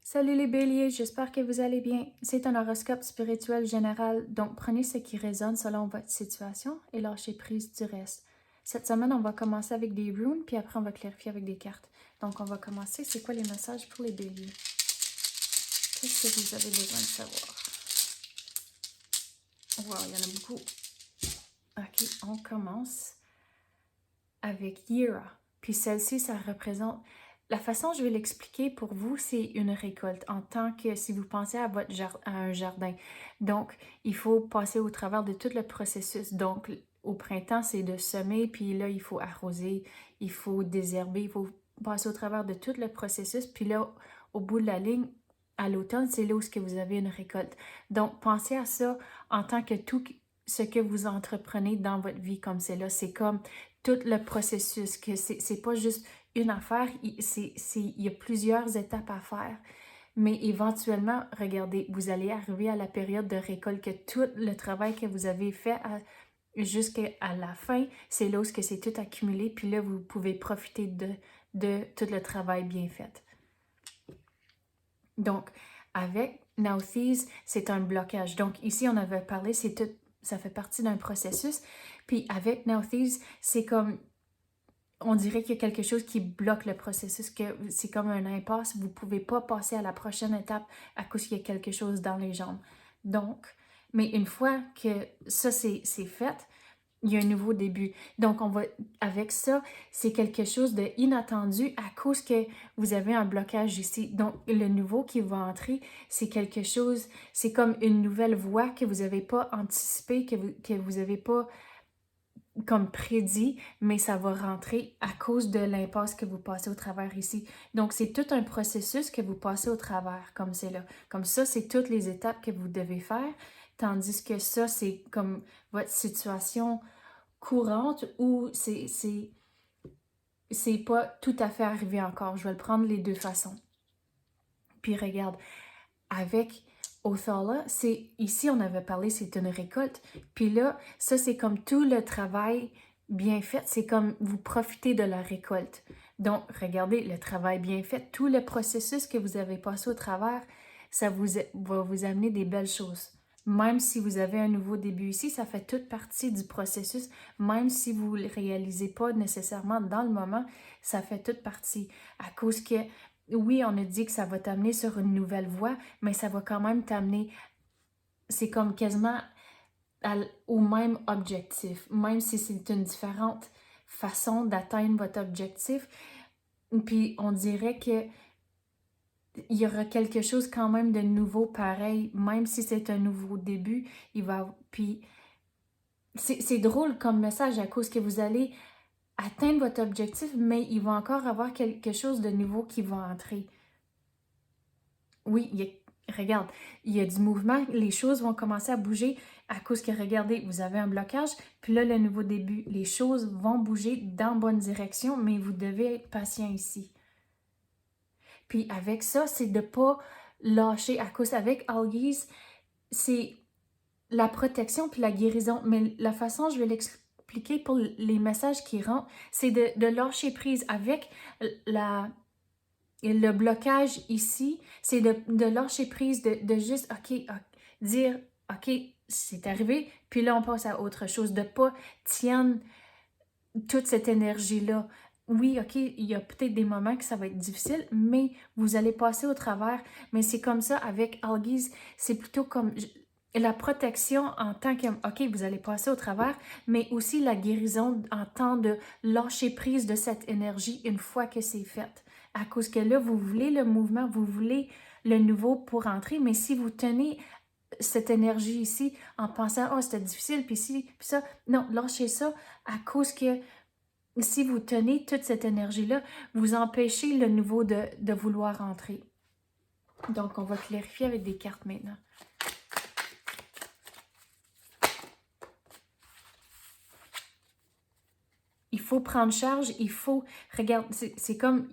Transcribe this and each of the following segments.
Salut les béliers, j'espère que vous allez bien. C'est un horoscope spirituel général, donc prenez ce qui résonne selon votre situation et lâchez prise du reste. Cette semaine, on va commencer avec des runes, puis après on va clarifier avec des cartes. Donc on va commencer, c'est quoi les messages pour les béliers? Qu'est-ce que vous avez besoin de savoir? Wow, il y en a beaucoup. Ok, on commence avec Yira. Puis celle-ci, ça représente... La façon dont je vais l'expliquer pour vous, c'est une récolte en tant que si vous pensez à à un jardin. Donc, il faut passer au travers de tout le processus. Donc, au printemps, c'est de semer, puis là, il faut arroser, il faut désherber, il faut passer au travers de tout le processus. Puis là, au bout de la ligne, à l'automne, c'est là où vous avez une récolte. Donc, pensez à ça en tant que tout ce que vous entreprenez dans votre vie comme c'est là. C'est comme tout le processus, que c'est pas juste une affaire, il y a plusieurs étapes à faire. Mais éventuellement, regardez, vous allez arriver à la période de récolte que tout le travail que vous avez fait jusqu'à la fin, c'est là où c'est tout accumulé, puis là, vous pouvez profiter de tout le travail bien fait. Donc, avec Nauthiz, c'est un blocage. Donc, ici, on avait parlé, c'est tout, ça fait partie d'un processus. Puis, avec Nauthiz, c'est comme on dirait qu'il y a quelque chose qui bloque le processus, que c'est comme un impasse, vous ne pouvez pas passer à la prochaine étape à cause qu'il y a quelque chose dans les jambes. Donc, mais une fois que ça c'est fait, il y a un nouveau début. Donc, avec ça, c'est quelque chose d'inattendu à cause que vous avez un blocage ici. Donc, le nouveau qui va entrer, c'est quelque chose, c'est comme une nouvelle voie que vous n'avez pas anticipée, que vous n'avez pas comme prédit, mais ça va rentrer à cause de l'impasse que vous passez au travers ici. Donc, c'est tout un processus que vous passez au travers, comme c'est là. Comme ça, c'est toutes les étapes que vous devez faire, tandis que ça, c'est comme votre situation courante où c'est pas tout à fait arrivé encore. Je vais le prendre les deux façons. Puis regarde, avec Othala, c'est ici on avait parlé, c'est une récolte. Puis là, ça c'est comme tout le travail bien fait, c'est comme vous profitez de la récolte. Donc, regardez le travail bien fait, tout le processus que vous avez passé au travers, ça va vous amener des belles choses. Même si vous avez un nouveau début ici, ça fait toute partie du processus. Même si vous ne le réalisez pas nécessairement dans le moment, ça fait toute partie. À cause que oui, on a dit que ça va t'amener sur une nouvelle voie, mais ça va quand même t'amener, c'est comme quasiment au même objectif, même si c'est une différente façon d'atteindre votre objectif. Puis on dirait que il y aura quelque chose quand même de nouveau pareil, même si c'est un nouveau début, puis c'est drôle comme message à cause que vous allez atteindre votre objectif, mais il va encore avoir quelque chose de nouveau qui va entrer. Oui, regarde, il y a du mouvement, les choses vont commencer à bouger à cause que, regardez, vous avez un blocage, puis là, le nouveau début, les choses vont bouger dans la bonne direction, mais vous devez être patient ici. Puis avec ça, c'est de ne pas lâcher à cause avec Algis, c'est la protection puis la guérison, mais la façon je vais l'expliquer pour les messages qui rentrent, c'est de lâcher prise avec le blocage ici, c'est de lâcher prise, de juste, dire, OK, c'est arrivé, puis là, on passe à autre chose, de ne pas tiendre toute cette énergie-là. Oui, OK, il y a peut-être des moments que ça va être difficile, mais vous allez passer au travers. Mais c'est comme ça avec Algis, c'est plutôt comme la protection en tant que, OK, vous allez passer au travers, mais aussi la guérison en temps de lâcher prise de cette énergie une fois que c'est fait. À cause que là, vous voulez le mouvement, vous voulez le nouveau pour entrer, mais si vous tenez cette énergie ici en pensant, oh, c'était difficile, puis ci, puis ça, non, lâchez ça à cause que si vous tenez toute cette énergie-là, vous empêchez le nouveau de vouloir entrer. Donc, on va clarifier avec des cartes maintenant. Il faut prendre charge, il faut... Regarde, c'est comme...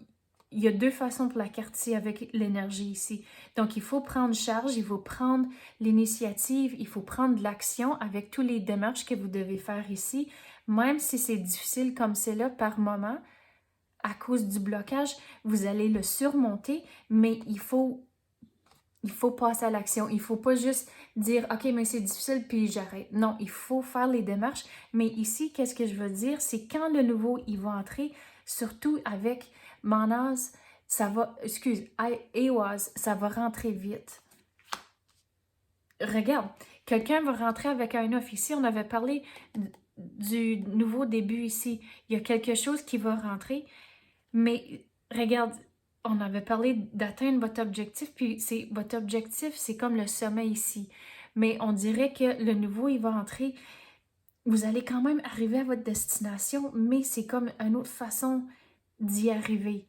Il y a deux façons pour la carte ici avec l'énergie ici. Donc, il faut prendre charge, il faut prendre l'initiative, il faut prendre l'action avec tous les démarches que vous devez faire ici. Même si c'est difficile comme c'est là par moment, à cause du blocage, vous allez le surmonter, mais il faut Il faut passer à l'action. Il faut pas juste dire « Ok, mais c'est difficile, puis j'arrête. » Non, il faut faire les démarches. Mais ici, qu'est-ce que je veux dire? C'est quand le nouveau, il va entrer, surtout avec Manaz, ça va... Excuse, Ehwaz, ça va rentrer vite. Regarde, quelqu'un va rentrer avec un offre. Ici, on avait parlé du nouveau début ici. Il y a quelque chose qui va rentrer, mais regarde, on avait parlé d'atteindre votre objectif, puis votre objectif, c'est comme le sommet ici. Mais on dirait que le nouveau, il va entrer. Vous allez quand même arriver à votre destination, mais c'est comme une autre façon d'y arriver.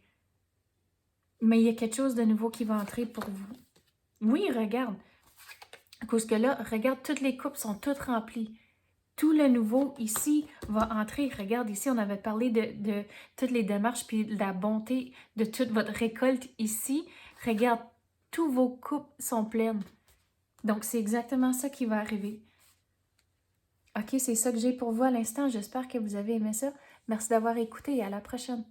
Mais il y a quelque chose de nouveau qui va entrer pour vous. Oui, regarde. Parce que là, regarde, toutes les coupes sont toutes remplies. Tout le nouveau ici va entrer. Regarde, ici, on avait parlé de toutes les démarches puis de la bonté de toute votre récolte ici. Regarde, tous vos coupes sont pleines. Donc, c'est exactement ça qui va arriver. OK, c'est ça que j'ai pour vous à l'instant. J'espère que vous avez aimé ça. Merci d'avoir écouté et à la prochaine.